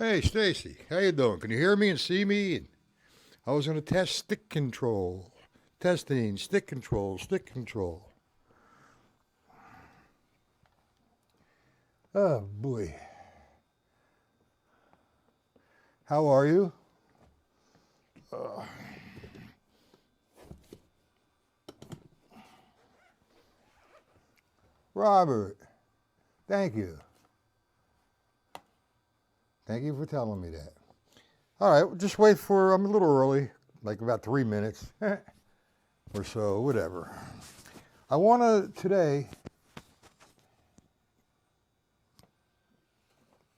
Hey, Stacy, how you doing? Can you hear me and see me? And I was going to test stick control. Testing, stick control, stick control. Oh, boy. How are you? Uh, Robert, thank you. Thank you for telling me that. All right, just wait for, I'm a little early, like about 3 minutes or so, whatever. I want to today,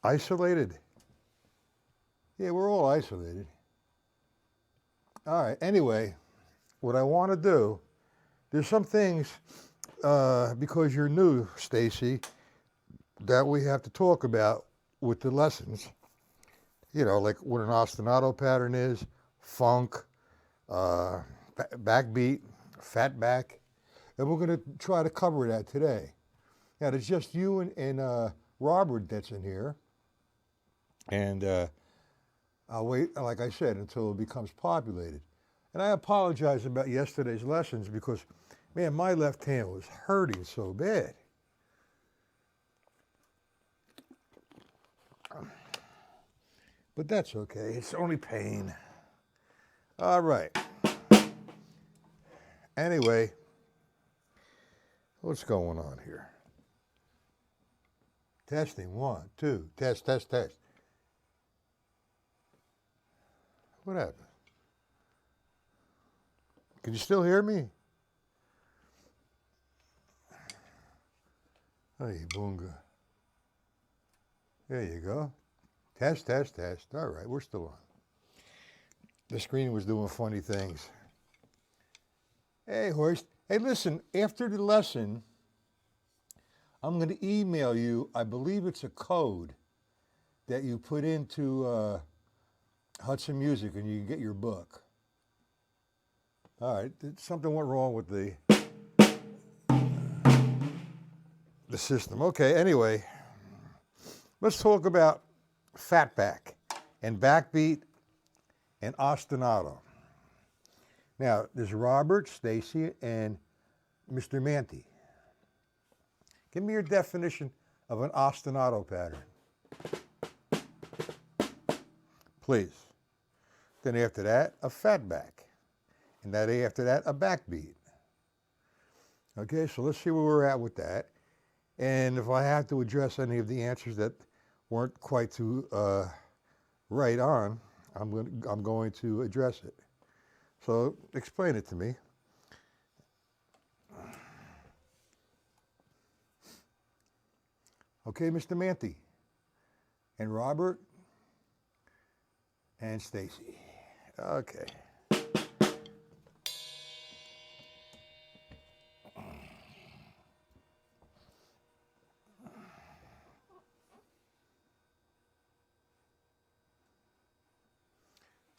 isolated. Yeah, we're all isolated. All right, anyway, what I want to do, there's some things, because you're new, Stacy, that we have to talk about with the lessons. You know, like what an ostinato pattern is, funk, uh, backbeat, fat back, and we're going to try to cover that today. Now, it's just you and Robert that's in here, and I'll wait, like I said, until it becomes populated. And I apologize about yesterday's lessons because, man, my left hand was hurting so bad. But that's okay. It's only pain. All right. Anyway, what's going on here? Testing, 1, 2, test, test, test. What happened? Can you still hear me? Hey, boonga. There you go. Test, test, test. All right, we're still on. The screen was doing funny things. Hey, Horst. Hey, listen, after the lesson, I'm going to email you, I believe it's a code that you put into Hudson Music and you can get your book. All right, something went wrong with the system. Okay, anyway, let's talk about fatback and backbeat and ostinato. Now, there's Robert, Stacy, and Mr. Manti. Give me your definition of an ostinato pattern, please. Then after that, a fatback. And that after that, a backbeat. Okay, so let's see where we're at with that. And if I have to address any of the answers that weren't quite too right on, I'm going to address it. So explain it to me. Okay, Mr. Manti, and Robert, and Stacy. Okay.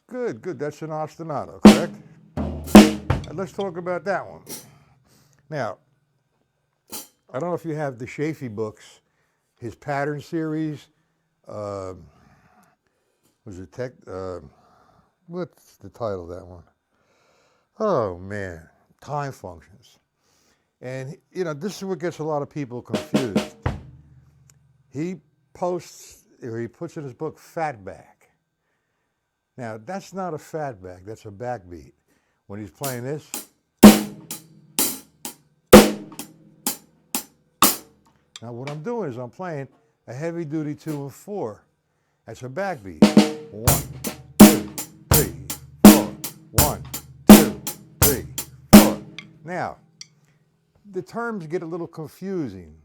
Good, good. That's an ostinato, correct? And let's talk about that one. Now, I don't know if you have the Shafee books, his pattern series. Was it tech? What's the title of that one? Oh man, time functions. And you know, this is what gets a lot of people confused. He posts, or he puts in his book, fatback. Now, that's not a fatback, that's a backbeat. When he's playing this, now what I'm doing is I'm playing a heavy duty 2 and 4. That's a backbeat. 1, 2, 3, 4. 1, 2, 3, 4. Now, the terms get a little confusing.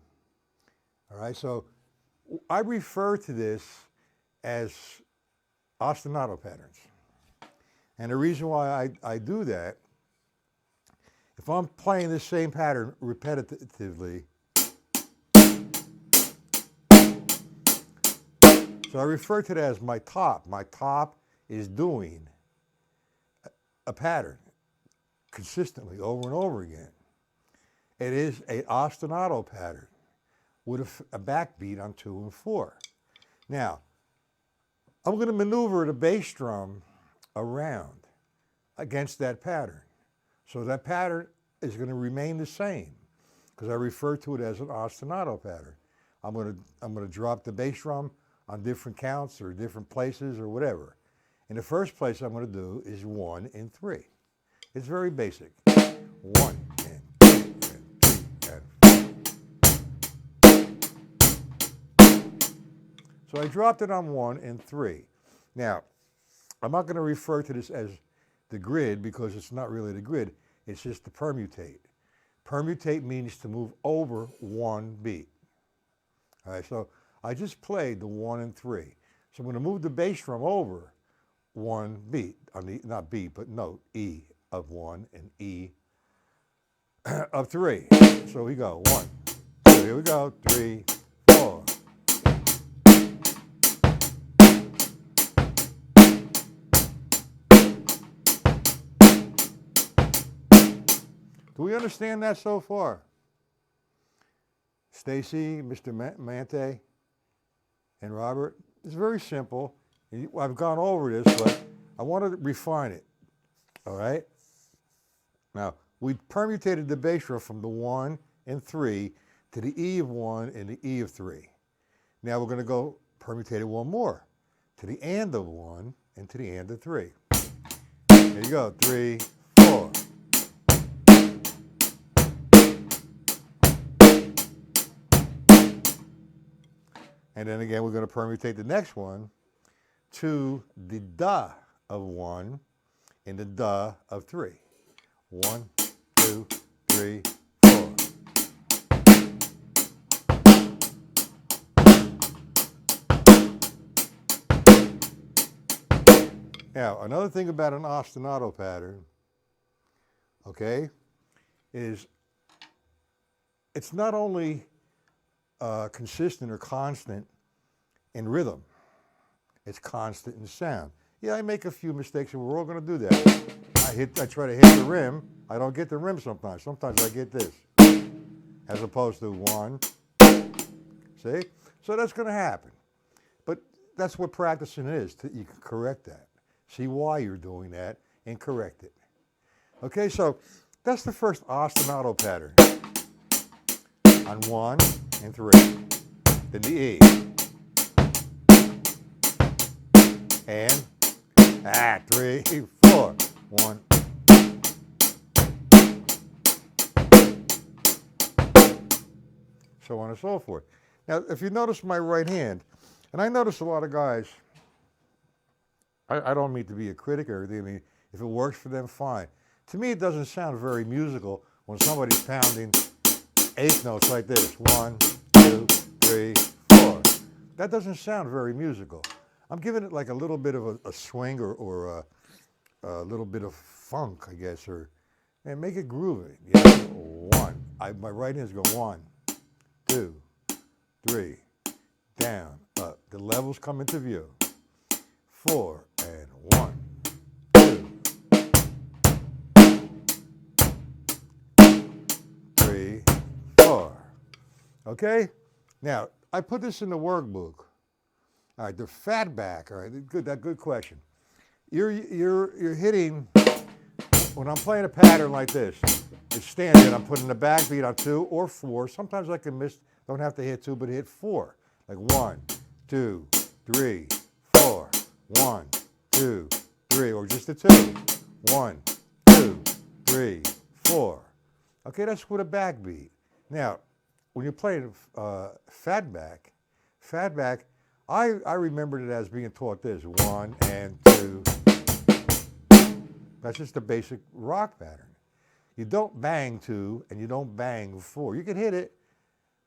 All right, so I refer to this as ostinato patterns. And the reason why I do that, if I'm playing this same pattern repetitively, so I refer to that as my top. My top is doing a pattern consistently over and over again. It is an ostinato pattern with a backbeat on 2 and 4. Now, I'm going to maneuver the bass drum around against that pattern. So that pattern is going to remain the same because I refer to it as an ostinato pattern. I'm going to drop the bass drum on different counts or different places or whatever. And the first place I'm going to do is 1 and 3. It's very basic. 1 and 2 and 3 and 4. So I dropped it on 1 and 3. Now, I'm not going to refer to this as the grid because it's not really the grid. It's just to permutate. Permutate means to move over one beat. All right, so I just played the 1 and 3. So I'm going to move the bass drum over one beat, on the, not beat, but note, E of 1 and E of 3. So we go 1, 2, here we go, 3, 4. Do we understand that so far? Stacy, Mr. Mante, and Robert? It's very simple. I've gone over this, but I want to refine it. All right? Now, we permutated the bass drum from the 1 and 3 to the E of 1 and the E of 3. Now we're going to go permutate it one more to the and of 1 and to the and of 3. There you go, 3, 4. And then again, we're going to permutate the next one to the da of 1 and the da of 3. 1, 2, 3, 4. Now, another thing about an ostinato pattern, okay, is it's not only consistent or constant in rhythm. It's constant in sound. Yeah, I make a few mistakes, and we're all going to do that. I try to hit the rim. I don't get the rim sometimes. Sometimes I get this, as opposed to 1. See? So that's going to happen. But that's what practicing is. You can correct that. See why you're doing that and correct it. Okay, so that's the first ostinato pattern. On 1 and 3. Then the E. And 3, 4. 1. So on and so forth. Now, if you notice my right hand, and I notice a lot of guys, I don't mean to be a critic or anything. I mean, if it works for them, fine. To me, it doesn't sound very musical when somebody's pounding 8 notes like this. 1, 2, 3, 4. That doesn't sound very musical. I'm giving it like a little bit of a swing or a little bit of funk, I guess, and make it groovy. Yeah, 1. My right hand's go 1, 2, 3, down, up. The levels come into view. 4 and 1, 2, 3, 4. Okay? Now, I put this in the workbook. All right, the fat back. All right, good question. You're hitting, when I'm playing a pattern like this, it's standard. I'm putting the backbeat on 2 or 4. Sometimes I can miss, don't have to hit 2, but hit 4. Like 1, 2, 3, 4. 1, 2, 3, or just a 2. 1, 2, 3, 4. Okay, that's with a backbeat. Now, when you're playing fat back, I remembered it as being taught this: 1 and 2. That's just a basic rock pattern. You don't bang 2 and you don't bang 4. You can hit it,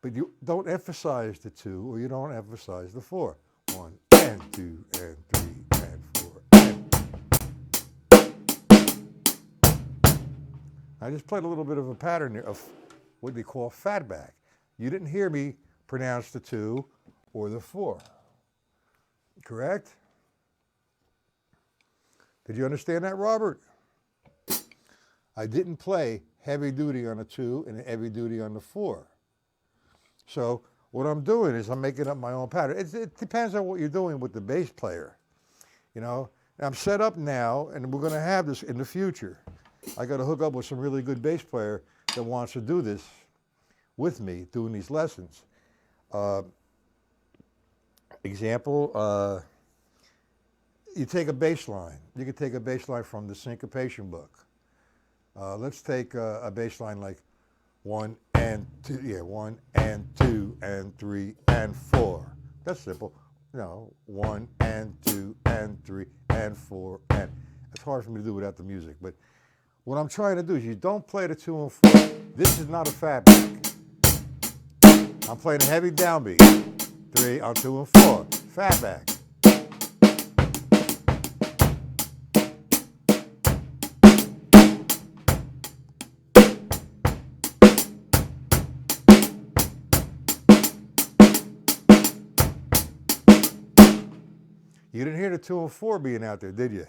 but you don't emphasize the 2 or you don't emphasize the 4. 1 and 2 and 3 and 4. I just played a little bit of a pattern there of what they call fat back. You didn't hear me pronounce the 2 or the 4. Correct? Did you understand that, Robert? I didn't play heavy duty on the 2 and heavy duty on the 4. So what I'm doing is I'm making up my own pattern. It depends on what you're doing with the bass player. you know. And I'm set up now, and we're going to have this in the future. I got to hook up with some really good bass player that wants to do this with me, doing these lessons. Example, you take a bass line. You can take a bass line from the syncopation book. Let's take a bass line like 1 and 2, 1 and 2 and 3 and 4. That's simple. 1 and 2 and 3 and 4 and. It's hard for me to do without the music, but what I'm trying to do is you don't play the 2 and 4. This is not a fat back. I'm playing a heavy downbeat. 3 on 2 and 4. Fat back. You didn't hear the 2 and 4 being out there, did you?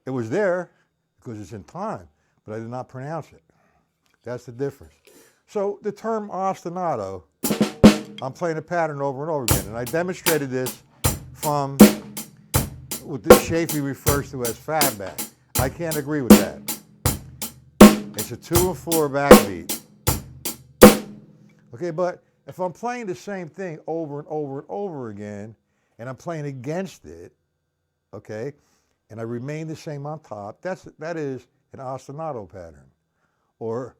It was there because it's in time, but I did not pronounce it. That's the difference. So the term ostinato, I'm playing a pattern over and over again, and I demonstrated this from what the Shafee refers to as fat back. I can't agree with that. It's a 2 and 4 backbeat. Okay, but if I'm playing the same thing over and over and over again, and I'm playing against it, okay, and I remain the same on top, that is an ostinato pattern, or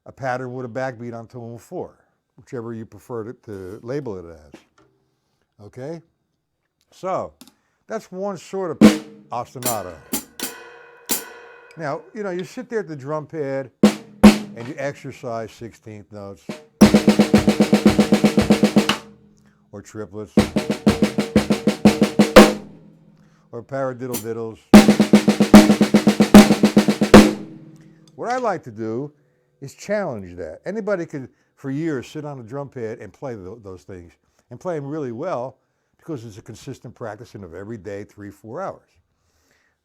a pattern with a backbeat on 2 and 4, whichever you prefer to label it as, okay? So, that's one sort of ostinato. Now, you sit there at the drum pad, and you exercise 16th notes, or triplets, or paradiddle diddles. What I like to do is challenge that. Anybody could, for years, sit on a drum pad and play those things, and play them really well, because it's a consistent practicing of every day, 3-4 hours.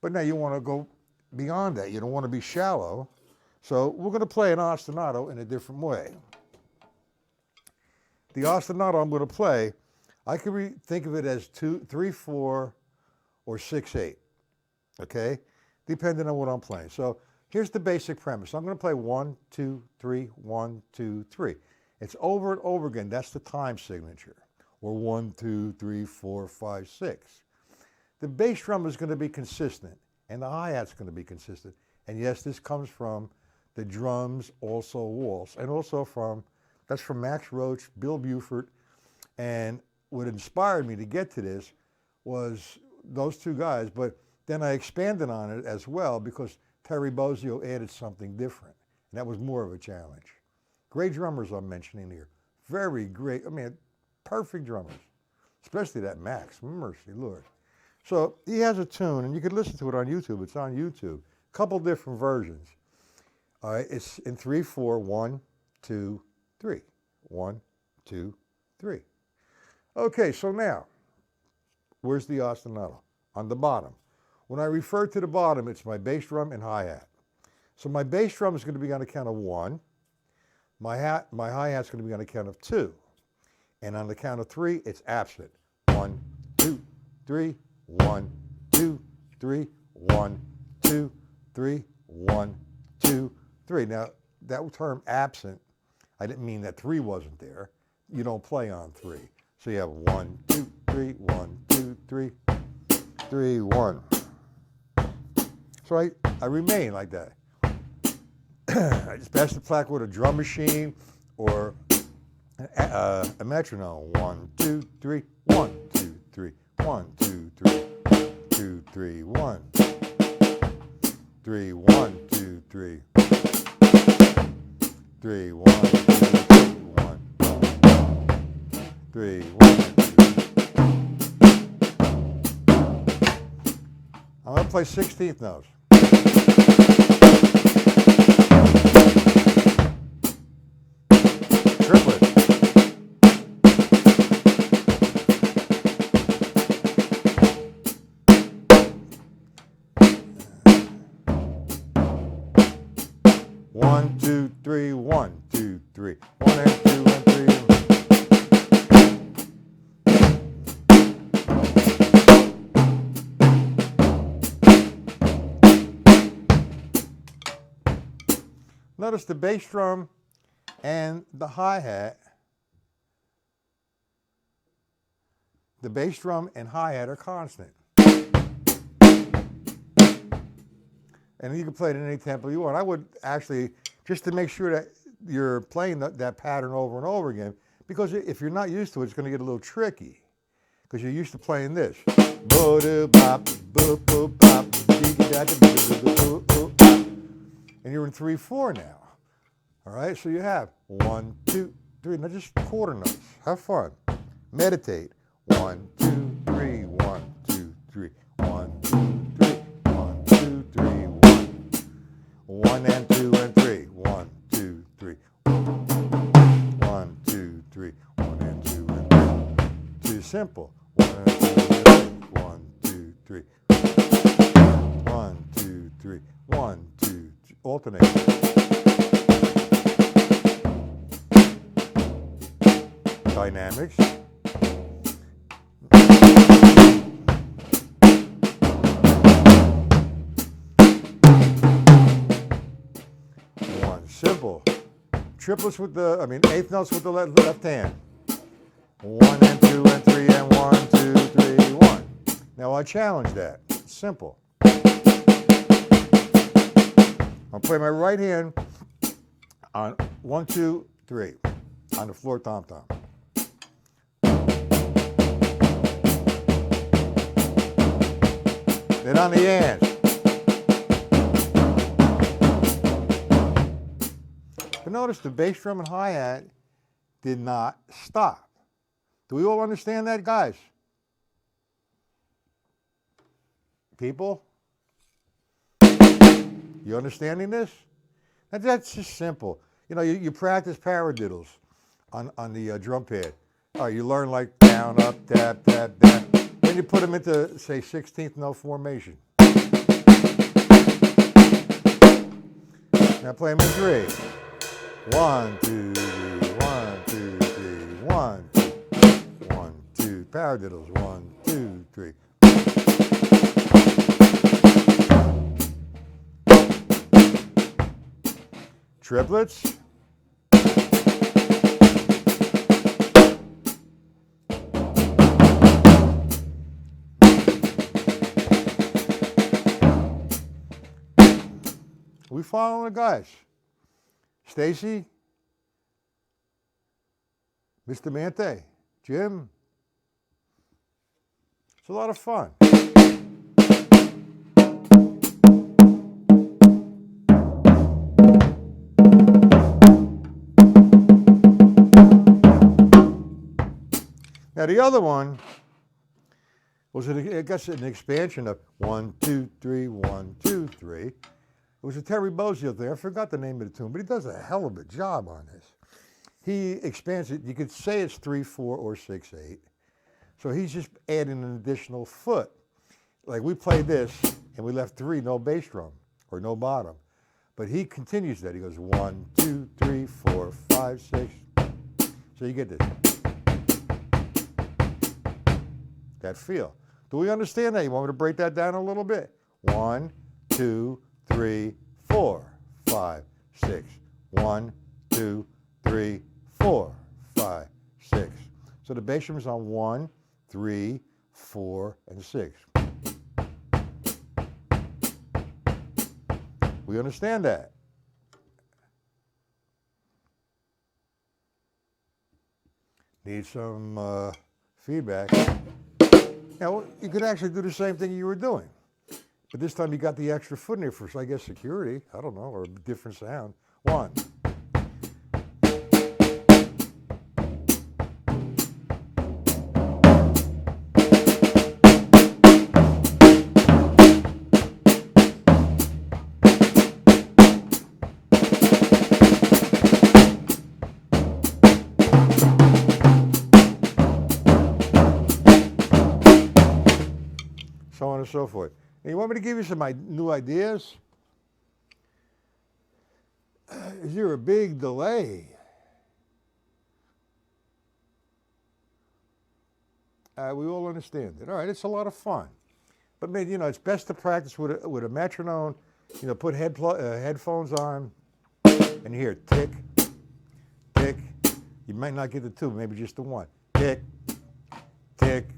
But now you want to go beyond that. You don't want to be shallow. So we're going to play an ostinato in a different way. The ostinato I'm going to play, I can think of it as 2-3-4, or 6-8, okay? Depending on what I'm playing. So here's the basic premise. I'm going to play 1, 2, 3, 1, 2, 3. It's over and over again. That's the time signature. Or 1, 2, 3, 4, 5, 6. The bass drum is going to be consistent, and the hi-hat's going to be consistent. And yes, this comes from the Drums Also Waltz, and also that's from Max Roach, Bill Buford, and what inspired me to get to this was those two guys, but then I expanded on it as well because Terry Bozzio added something different, and that was more of a challenge. Great drummers I'm mentioning here. Very great, perfect drummers, especially that Max, mercy Lord. So he has a tune, and you can listen to it on YouTube. It's on YouTube. A couple different versions. All right, it's in 3-4, 1, 2, 3. 1, 2, 3. Okay, so now, where's the ostinato? On the bottom. When I refer to the bottom, it's my bass drum and hi-hat. So my bass drum is going to be on the count of 1. My hi-hat's going to be on the count of 2. And on the count of 3, it's absent. 1, 2, 3, 1, 2, 3, 1, 2, 3, 1, 2, 3. Now, that term absent, I didn't mean that 3 wasn't there. You don't play on 3. So you have 1, 2, 3, 1, 2, 3, 3, 1. So I remain like that. I just pass the plaque with a drum machine or a metronome. 1, 2, 3, 1, 2, 3, 1, 2, 3, 2, 3, 1, 3, 1, 2, 3, 3, 1, 2, 3, 1, 3, 1. I'm going to play 16th notes. Triplet. One, two, three, 1, 2, 3. 1 and 2 and 3. Notice the bass drum and the hi-hat. The bass drum and hi-hat are constant. And you can play it in any tempo you want. I would actually, just to make sure that you're playing that pattern over and over again, because if you're not used to it, it's going to get a little tricky. Because you're used to playing this. And you're in 3/4 now. All right, so you have 1, 2, 3. Now just quarter notes. Have fun. Meditate. 1, 2, 3, 1, 2, 3, 1, 2, 3, 1, 2, 3, 1. 1 and 2 and 3. 1, 2, 3. 1, 2, 3. 1 and 2 and 3. Too simple. 1 and 2 and 3. 1, 2, 3. 1, 2, 3. 1, 2, 3. Alternate. Dynamics. One, simple. Triplets with eighth notes with the left hand. 1 and 2 and 3 and 1, 2, 3, 1. Now I challenge that. Simple. I'll play my right hand on 1, 2, 3 on the floor tom-tom. Then on the hands. But notice the bass drum and hi-hat did not stop. Do we all understand that, guys? People? You understanding this? That's just simple. You know, you practice paradiddles on the drum pad. All right, you learn like down, up, tap, tap, tap. Then you put them into, say, 16th note formation. Now play them in 3. 1, 2, 3, 1, 2, 3, 1, 2, 1, 2. Paradiddles. 1, 2, 3. Triplets. We following the guys. Stacy, Mr. Mante, Jim. It's a lot of fun. Now the other one was, I guess, an expansion of 1, 2, 3, 1, 2, 3. It was a Terry Bozzio thing. I forgot the name of the tune, but he does a hell of a job on this. He expands it. You could say it's 3/4 or 6/8. So he's just adding an additional foot. Like we played this and we left 3, no bass drum or no bottom. But he continues that. He goes 1, 2, 3, 4, 5, 6. So you get this. That feel. Do we understand that? You want me to break that down a little bit? 1, 2, 3, 4, 5, 6. 1, 2, 3, 4, 5, 6. So the bass drum is on 1, 3, 4, and 6. We understand that. Need some feedback. Now, you could actually do the same thing you were doing. But this time you got the extra foot in there for, I guess, security. I don't know, or a different sound. 1. So on and so forth. And you want me to give you some new ideas? Is there a big delay? We all understand it. All right, it's a lot of fun. But man, it's best to practice with a metronome. Put headphones on. and you hear tick, tick. You might not get the two, maybe just the one. Tick, tick,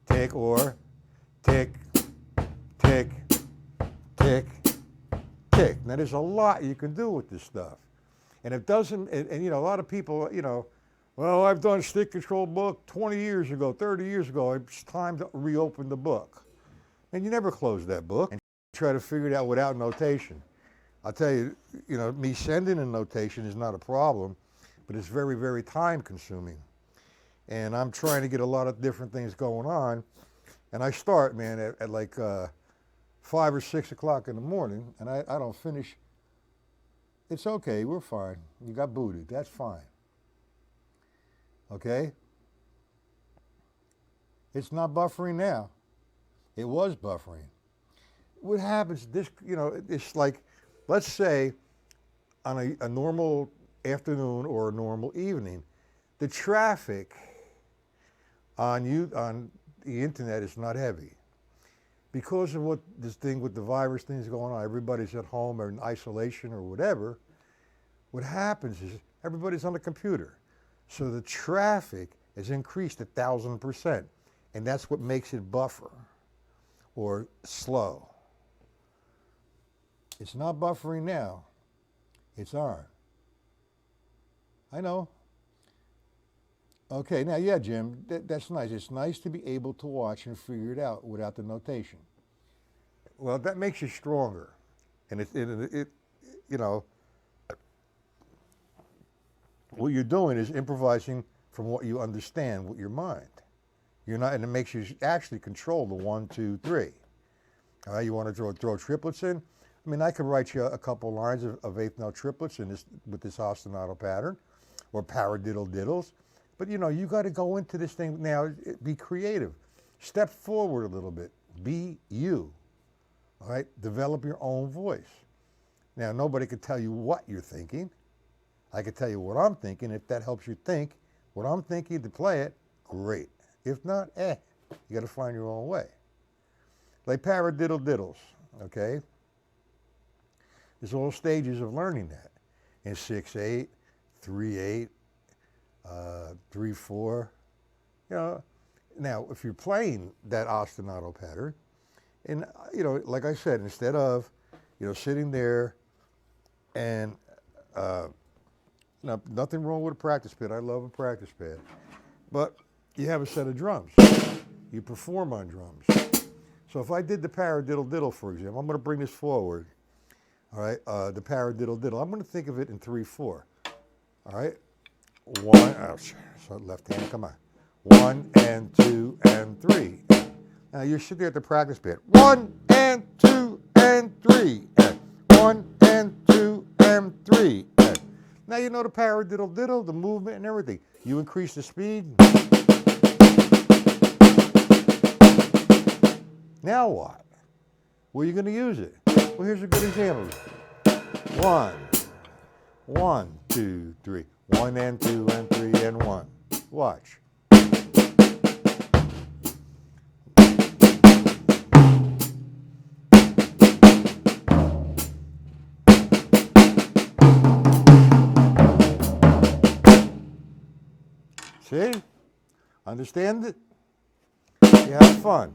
tick, or tick, tick, tick, tick. Now there's a lot you can do with this stuff. And it doesn't, and you know, a lot of people, you know, well, I've done a stick control book 20 years ago, 30 years ago. It's time to reopen the book. And you never close that book and try to figure it out without notation. I'll tell you, you know, me sending a notation is not a problem, but it's very, very time consuming. And I'm trying to get a lot of different things going on. And I start, man, at like 5 or 6 o'clock in the morning, and I don't finish. It's okay, we're fine. You got booted, that's fine. Okay? It's not buffering now. It was buffering. What happens, this, you know, it's like, let's say on a normal afternoon or a normal evening, the traffic on the internet is not heavy. Because of what this thing with the virus thing is going on, everybody's at home or in isolation or whatever, what happens is everybody's on the computer. So the traffic has increased 1,000%, and that's what makes it buffer or slow. It's not buffering now, it's on. I know. Okay, now, yeah, Jim, that's nice. It's nice to be able to watch and figure it out without the notation. Well, that makes you stronger. And it you know, what you're doing is improvising from what you understand with your mind. You're not, and it makes you actually control the 1, 2, 3. All right, you want to throw triplets in? I mean, I could write you a couple lines of eighth note triplets in this, with this ostinato pattern, or paradiddle diddles. But you know, you got to go into this thing now, be creative. Step forward a little bit. Be you. All right? Develop your own voice. Now, nobody could tell you what you're thinking. I could tell you what I'm thinking. If that helps you think what I'm thinking to play it, great. If not, you got to find your own way. Like paradiddle diddles, okay? There's all stages of learning that. In 6/8, 3/8, 3/4. You know, now if you're playing that ostinato pattern, and you know, like I said, instead of, you know, sitting there and now, nothing wrong with a practice pad. I love a practice pad, but you have a set of drums. You perform on drums. So if I did the paradiddle diddle, for example, I'm going to bring this forward. All right, the paradiddle diddle. I'm going to think of it in 3/4. All right. 1, ouch, so left hand, come on. 1 and 2 and 3. Now you're sitting there at the practice pad. 1 and 2 and 3. 1 and 2 and 3. Now you know the paradiddle diddle, the movement and everything. You increase the speed. Now what? Where are you going to use it? Well, here's a good example. 1, 1, 2, 3. 1 and 2 and 3 and 1. Watch. See? Understand it? You have fun.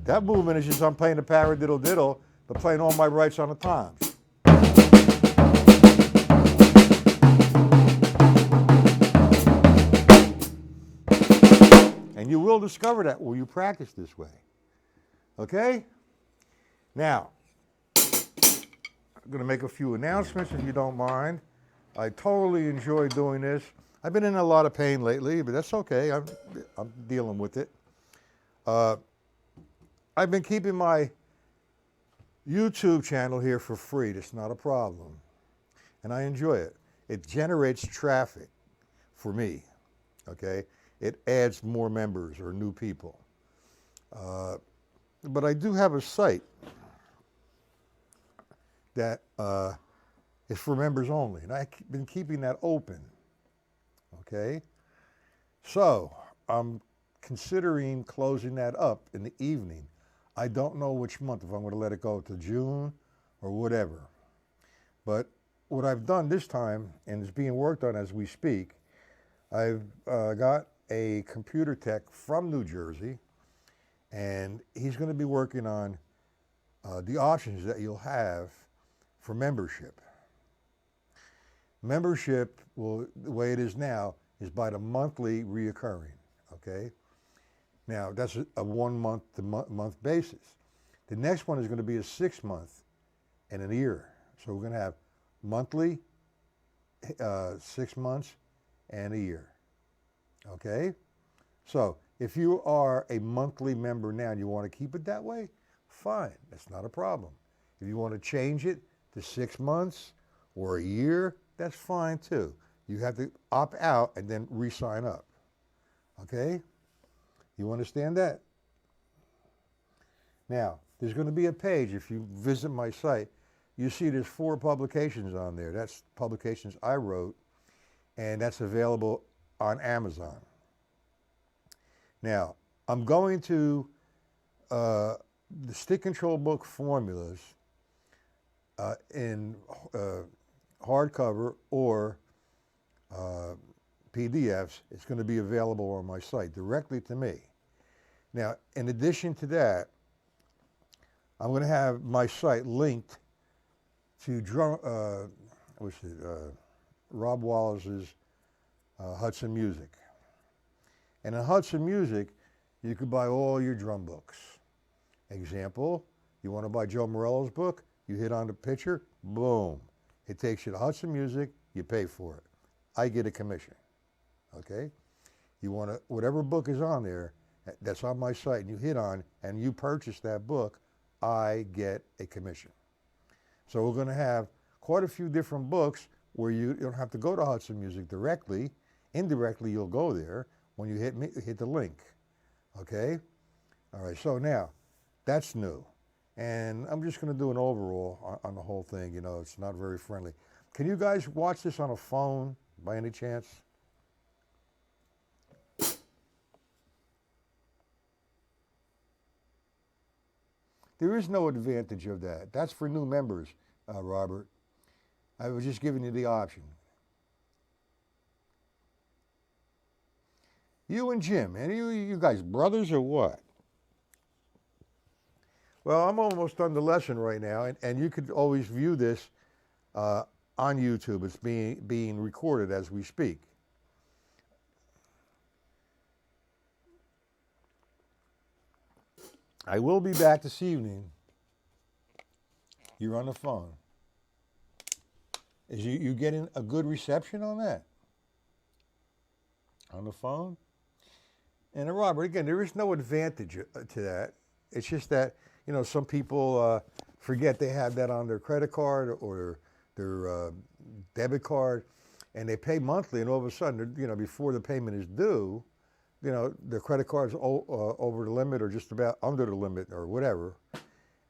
That movement is just I'm playing the paradiddle diddle, but playing all my rights on the toms. And you will discover that when you practice this way. Okay? Now, I'm going to make a few announcements if you don't mind. I totally enjoy doing this. I've been in a lot of pain lately, but that's okay. I'm dealing with it. I've been keeping my YouTube channel here for free. That's not a problem. And I enjoy it. It generates traffic for me, okay? It adds more members or new people. But I do have a site that It's for members only. And I've been keeping that open. Okay? So I'm considering closing that up in the evening. I don't know which month, if I'm going to let it go to June or whatever. But what I've done this time, and it's being worked on as we speak, I've got a computer tech from New Jersey, and he's going to be working on the options that you'll have for membership. Membership, will, the way it is now, is by the monthly reoccurring, okay? Now, that's a 1 month to month basis. The next one is going to be a 6 month and a year. So we're going to have monthly, 6 months, and a year, okay? So if you are a monthly member now and you want to keep it that way, fine, that's not a problem. If you want to change it to 6 months or a year, that's fine too. You have to opt out and then re-sign up, okay? You understand that? Now, there's going to be a page, if you visit my site, you see there's 4 publications on there. That's publications I wrote, and that's available on Amazon. Now, I'm going to the stick control book formulas in hardcover or PDFs. It's going to be available on my site directly to me. Now, in addition to that, I'm going to have my site linked to Rob Wallace's Hudson Music. And in Hudson Music, you could buy all your drum books. Example, you want to buy Joe Morello's book, you hit on the picture, boom. It takes you to Hudson Music, you pay for it. I get a commission, okay? You want to, whatever book is on there, that's on my site, and you hit on, and you purchase that book, I get a commission. So we're going to have quite a few different books where you don't have to go to Hudson Music directly. Indirectly, you'll go there when you hit the link, okay? All right, so now, that's new. And I'm just going to do an overall on the whole thing. You know, it's not very friendly. Can you guys watch this on a phone by any chance? There is no advantage of that. That's for new members, Robert. I was just giving you the option. You and Jim, and you guys brothers or what? Well, I'm almost done the lesson right now, and you could always view this on YouTube. It's being recorded as we speak. I will be back this evening. You're on the phone. Is you getting a good reception on that? On the phone? And Robert, again, there is no advantage to that. It's just that, you know, some people forget they have that on their credit card or their debit card, and they pay monthly, and all of a sudden, you know, before the payment is due, you know, the credit card's over the limit or just about under the limit or whatever,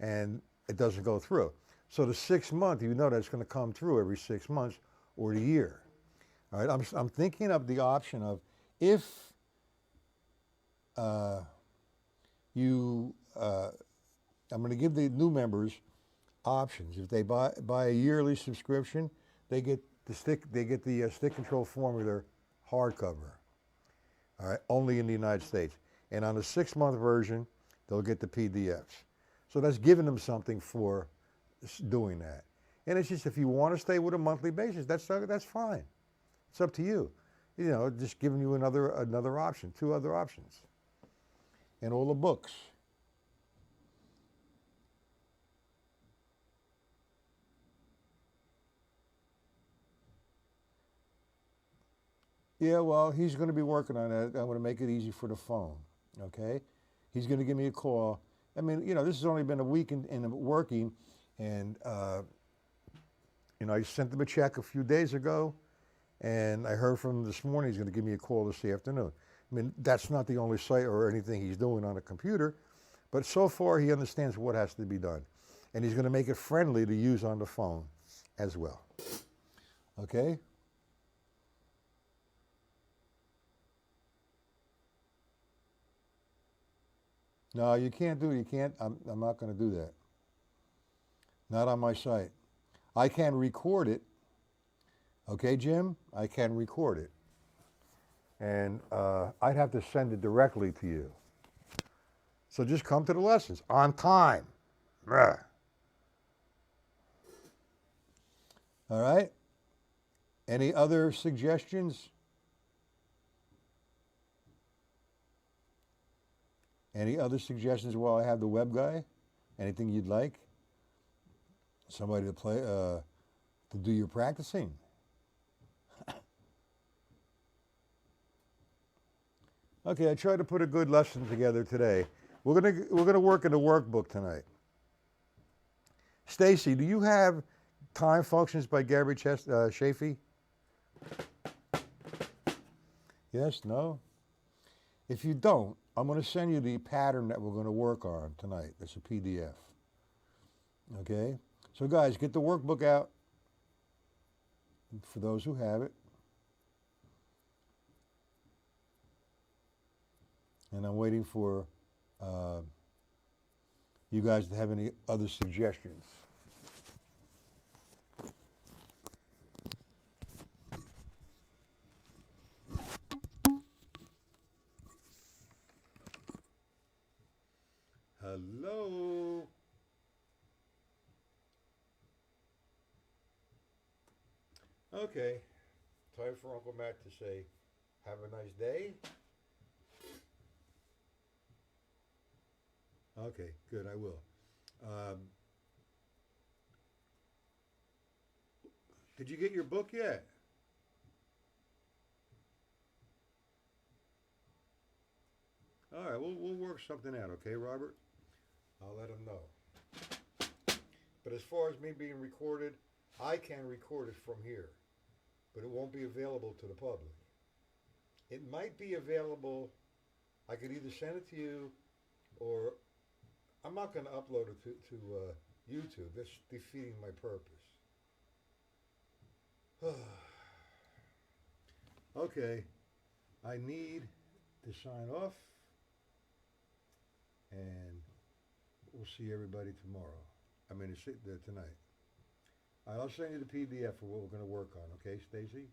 and it doesn't go through. So the 6 month, you know that's going to come through every 6 months or the year. All right, I'm thinking of the option of if I'm going to give the new members options. If they buy a yearly subscription, they get the stick control formula hardcover. All right, only in the United States. And on the 6 month version, they'll get the PDFs. So that's giving them something for doing that. And it's just, if you want to stay with a monthly basis, that's fine. It's up to you. You know, just giving you another option, 2 other options. And all the books. Yeah, well, he's going to be working on that. I'm going to make it easy for the phone, okay? He's going to give me a call. I mean, you know, this has only been a week in working, and, you know, I sent him a check a few days ago, and I heard from him this morning he's going to give me a call this afternoon. I mean, that's not the only site or anything he's doing on a computer, but so far he understands what has to be done. And he's going to make it friendly to use on the phone. as well. Okay? No, you can't do it. You can't. I'm not going to do that. Not on my site. I can record it. Okay, Jim? I can record it. And I'd have to send it directly to you. So just come to the lessons on time. All right? Any other suggestions? Any other suggestions while I have the web guy? Anything you'd like? Somebody to play, to do your practicing? Okay, I tried to put a good lesson together today. We're gonna work in the workbook tonight. Stacy, do you have Time Functions by Gary Chafee? Yes, no? If you don't, I'm going to send you the pattern that we're going to work on tonight. It's a PDF. Okay? So guys, get the workbook out for those who have it. And I'm waiting for you guys to have any other suggestions. Hello? Okay. Time for Uncle Matt to say, have a nice day. Okay, good, I will. Did you get your book yet? All right, we'll work something out, okay, Robert? I'll let him know. But as far as me being recorded, I can record it from here, but it won't be available to the public. It might be available, I could either send it to you, or I'm not going to upload it to YouTube. That's defeating my purpose. Okay, I need to sign off, and we'll see everybody tomorrow. Tonight. I'll send you the PDF for what we're going to work on, okay, Stacy?